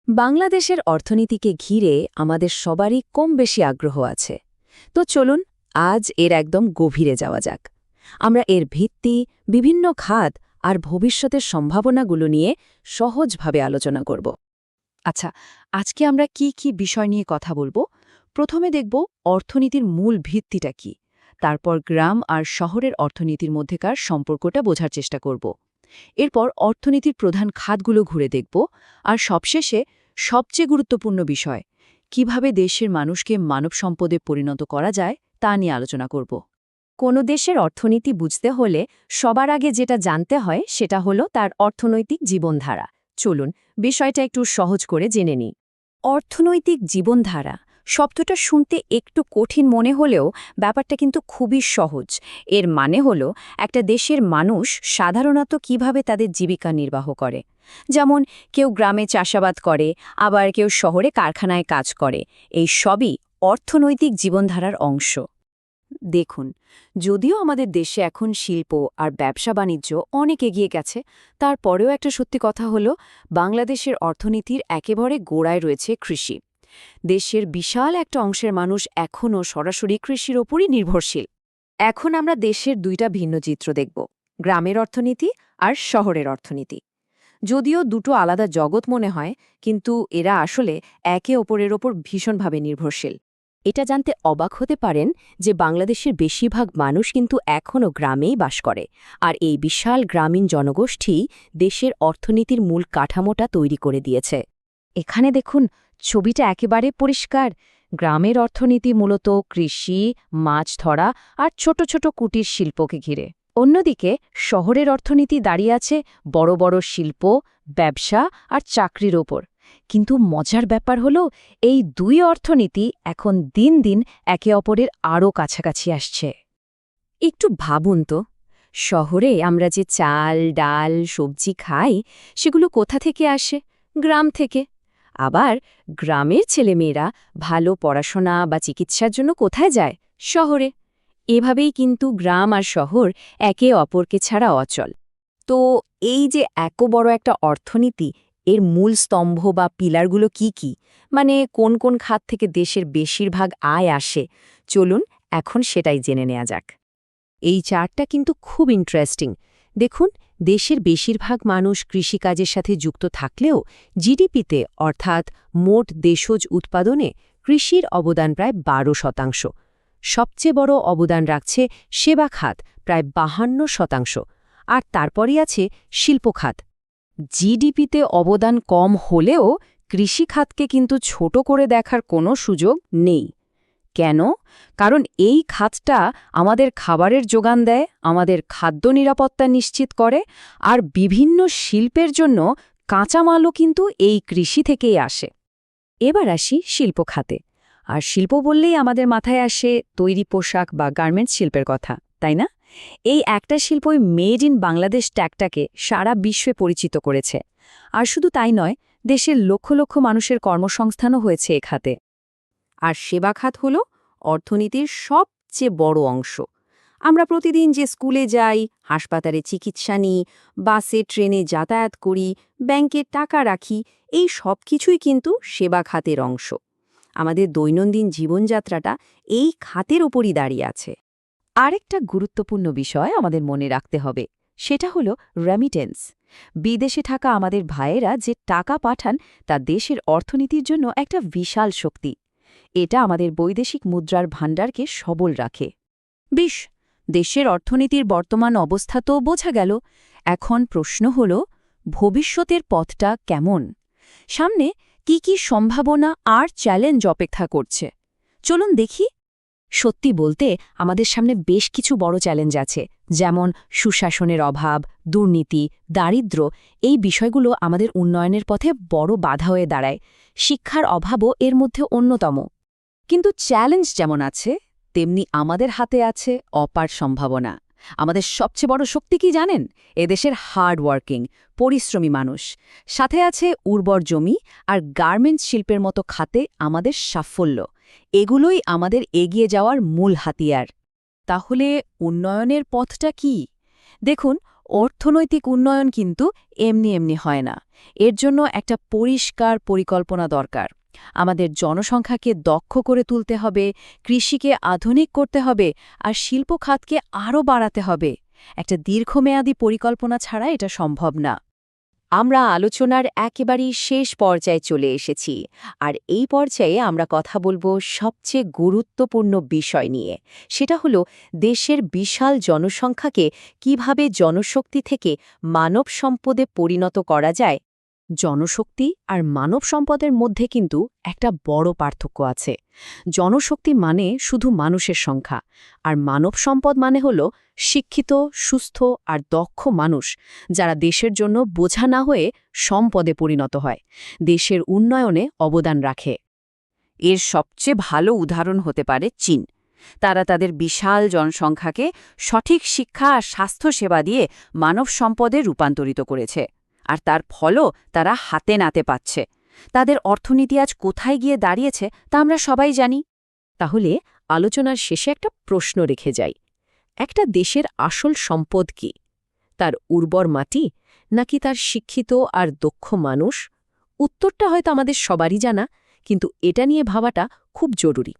বাংলাদেশের অর্থনীতিকে ঘিরে আমাদের সবারই কম বেশি আগ্রহ আছে। তো চলুন আজ এর একদম গভীরে যাওয়া যাক। আমরা এর ভিত্তি, বিভিন্ন খাত আর ভবিষ্যতের সম্ভাবনাগুলো নিয়ে সহজভাবে আলোচনা করব। আচ্ছা, আজকে আমরা কি কি বিষয় নিয়ে কথা বলবো? প্রথমে দেখব অর্থনীতির মূল ভিত্তিটা কি। তারপর গ্রাম আর শহরের অর্থনীতির মধ্যেকার সম্পর্কটা বোঝার চেষ্টা করব। এরপর অর্থনীতির প্রধান খাতগুলো ঘুরে দেখব। আর সবশেষে সবচেয়ে গুরুত্বপূর্ণ বিষয়, কিভাবে দেশের মানুষকে মানব সম্পদে পরিণত করা যায় তা নিয়ে আলোচনা করব। কোনো দেশের অর্থনীতি বুঝতে হলে সবার আগে যেটা জানতে হয় সেটা হলো তার অর্থনৈতিক জীবনধারা। চলুন বিষয়টা একটু সহজ করে জেনে নিই। অর্থনৈতিক জীবনধারা শব্দটা শুনতে একটু কঠিন মনে হলেও ব্যাপারটা কিন্তু খুবই সহজ। এর মানে হলো একটা দেশের মানুষ সাধারণত কিভাবে তাদের জীবিকা নির্বাহ করে। যেমন কেউ গ্রামে চাষাবাদ করে, আবার কেউ শহরে কারখানায় কাজ করে। এই সবই অর্থনৈতিক জীবনধারার অংশ। দেখুন, যদিও আমাদের দেশে এখন শিল্প আর ব্যবসা বাণিজ্য অনেক এগিয়ে গেছে, তারপরেও একটা সত্যি কথা হলো বাংলাদেশের অর্থনীতির একেবারে গোড়ায় রয়েছে কৃষি। দেশের বিশাল একটা অংশের মানুষ এখনও সরাসরি কৃষির ওপরই নির্ভরশীল। এখন আমরা দেশের দুইটা ভিন্ন চিত্র দেখব, গ্রামের অর্থনীতি আর শহরের অর্থনীতি। যদিও দুটো আলাদা জগৎ মনে হয়, কিন্তু এরা আসলে একে অপরের ওপর ভীষণভাবে নির্ভরশীল। এটা জানতে অবাক হতে পারেন যে বাংলাদেশের বেশিরভাগ মানুষ কিন্তু এখনও গ্রামেই বাস করে, আর এই বিশাল গ্রামীণ জনগোষ্ঠী দেশের অর্থনীতির মূল কাঠামোটা তৈরি করে দিয়েছে। এখানে দেখুন, ছবিটা একেবারে পরিষ্কার। গ্রামের অর্থনীতি মূলত কৃষি, মাছ ধরা আর ছোট ছোট কুটির শিল্পকে ঘিরে। অন্যদিকে শহরের অর্থনীতি দাঁড়িয়ে আছে বড় বড় শিল্প, ব্যবসা আর চাকরির ওপর। কিন্তু মজার ব্যাপার হলো এই দুই অর্থনীতি এখন দিন দিন একে অপরের আরও কাছাকাছি আসছে। একটু ভাবুন তো, শহরে আমরা যে চাল, ডাল, সবজি খাই সেগুলো কোথা থেকে আসে? গ্রাম থেকে। আবার গ্রামের ছেলেমেয়েরা ভালো পড়াশোনা বা চিকিৎসার জন্য কোথায় যায়? শহরে। এভাবেই কিন্তু গ্রাম আর শহর একে অপরকে ছাড়া অচল। তো এই যে এত বড় একটা অর্থনীতি, এর মূল স্তম্ভ বা পিলারগুলো কি কি? মানে কোন কোন খাত থেকে দেশের বেশিরভাগ আয় আসে? চলুন এখন সেটাই জেনে নেওয়া যাক। এই চার্টটা কিন্তু খুব ইন্টারেস্টিং। দেখুন, দেশের বেশিরভাগ মানুষ কৃষিকাজের সাথে যুক্ত থাকলেও জিডিপিতে অর্থাৎ মোট দেশজ উৎপাদনে কৃষির অবদান প্রায় 12%। সবচেয়ে বড় অবদান রাখছে সেবা খাত, প্রায় 52%। আর তারপরই আছে শিল্প খাত। জিডিপিতে অবদান কম হলেও কৃষি খাতকে কিন্তু ছোট করে দেখার কোনো সুযোগ নেই। কেন? কারণ এই খাতটা আমাদের খাবারের যোগান দেয়, আমাদের খাদ্য নিরাপত্তা নিশ্চিত করে, আর বিভিন্ন শিল্পের জন্য কাঁচামালও কিন্তু এই কৃষি থেকেই আসে। এবার আসি শিল্প খাতে। আর শিল্প বললেই আমাদের মাথায় আসে তৈরি পোশাক বা গার্মেন্টস শিল্পের কথা, তাই না? এই একটা শিল্পই মেড ইন বাংলাদেশ ট্যাগটাকে সারা বিশ্বে পরিচিত করেছে। আর শুধু তাই নয়, দেশের লক্ষ লক্ষ মানুষের কর্মসংস্থানও হয়েছে এ খাতে। আর সেবা খাত হল অর্থনীতির সবচেয়ে বড় অংশ। আমরা প্রতিদিন যে স্কুলে যাই, হাসপাতালে চিকিৎসা নিই, বাসে ট্রেনে যাতায়াত করি, ব্যাংকে টাকা রাখি, এই সব কিছুই কিন্তু সেবা খাতের অংশ। আমাদের দৈনন্দিন জীবনযাত্রাটা এই খাতের ওপরই দাঁড়িয়ে আছে। আরেকটা গুরুত্বপূর্ণ বিষয় আমাদের মনে রাখতে হবে, সেটা হলো রেমিটেন্স। বিদেশে থাকা আমাদের ভাইয়েরা যে টাকা পাঠান তা দেশের অর্থনীতির জন্য একটা বিশাল শক্তি। এটা আমাদের বৈদেশিক মুদ্রার ভাণ্ডারকে সবল রাখে। বেশ, দেশের অর্থনীতির বর্তমান অবস্থা তো বোঝা গেল। এখন প্রশ্ন হল, ভবিষ্যতের পথটা কেমন? সামনে কি কি সম্ভাবনা আর চ্যালেঞ্জ অপেক্ষা করছে? চলুন দেখি। সত্যি বলতে আমাদের সামনে বেশ কিছু বড় চ্যালেঞ্জ আছে, যেমন সুশাসনের অভাব, দুর্নীতি, দারিদ্র্য। এই বিষয়গুলো আমাদের উন্নয়নের পথে বড় বাধা হয়ে দাঁড়ায়। শিক্ষার অভাবও এর মধ্যে অন্যতম। কিন্তু চ্যালেঞ্জ যেমন আছে, তেমনি আমাদের হাতে আছে অপার সম্ভাবনা। আমাদের সবচেয়ে বড় শক্তি কি জানেন? এদেশের হার্ড ওয়ার্কিং, পরিশ্রমী মানুষ। সাথে আছে উর্বর জমি আর গার্মেন্টস শিল্পের মতো খাতে আমাদের সাফল্য। এগুলোই আমাদের এগিয়ে যাওয়ার মূল হাতিয়ার। তাহলে উন্নয়নের পথটা কি? দেখুন, অর্থনৈতিক উন্নয়ন কিন্তু এমনি এমনি হয় না। এর জন্য একটা পরিষ্কার পরিকল্পনা দরকার। আমাদের জনসংখ্যাকে দক্ষ করে তুলতে হবে, কৃষিকে আধুনিক করতে হবে, আর শিল্প খাতকে আরও বাড়াতে হবে। একটা দীর্ঘমেয়াদী পরিকল্পনা ছাড়া এটা সম্ভব না। আমরা আলোচনার একেবারেই শেষ পর্যায়ে চলে এসেছি, আর এই পর্যায়ে আমরা কথা বলবো সবচেয়ে গুরুত্বপূর্ণ বিষয় নিয়ে। সেটা হলো দেশের বিশাল জনসংখ্যাকে কিভাবে জনশক্তি থেকে মানব সম্পদে পরিণত করা যায়। জনশক্তি আর মানব সম্পদের মধ্যে কিন্তু একটা বড় পার্থক্য আছে। জনশক্তি মানে শুধু মানুষের সংখ্যা, আর মানব সম্পদ মানে হল শিক্ষিত, সুস্থ আর দক্ষ মানুষ, যারা দেশের জন্য বোঝা না হয়ে সম্পদে পরিণত হয়, দেশের উন্নয়নে অবদান রাখে। এর সবচেয়ে ভালো উদাহরণ হতে পারে চীন। তারা তাদের বিশাল জনসংখ্যাকে সঠিক শিক্ষা আর স্বাস্থ্যসেবা দিয়ে মানব সম্পদে রূপান্তরিত করেছে, আর তার ফলও তারা হাতে নাতে পাচ্ছে। তাদের অর্থনীতি আজ কোথায় গিয়ে দাঁড়িয়েছে তা আমরা সবাই জানি। তাহলে আলোচনার শেষে একটা প্রশ্ন রেখে যাই। একটা দেশের আসল সম্পদ কি? তার উর্বর মাটি, নাকি তার শিক্ষিত আর দক্ষ মানুষ? উত্তরটা হয়তো আমাদের সবারই জানা, কিন্তু এটা নিয়ে ভাবাটা খুব জরুরি।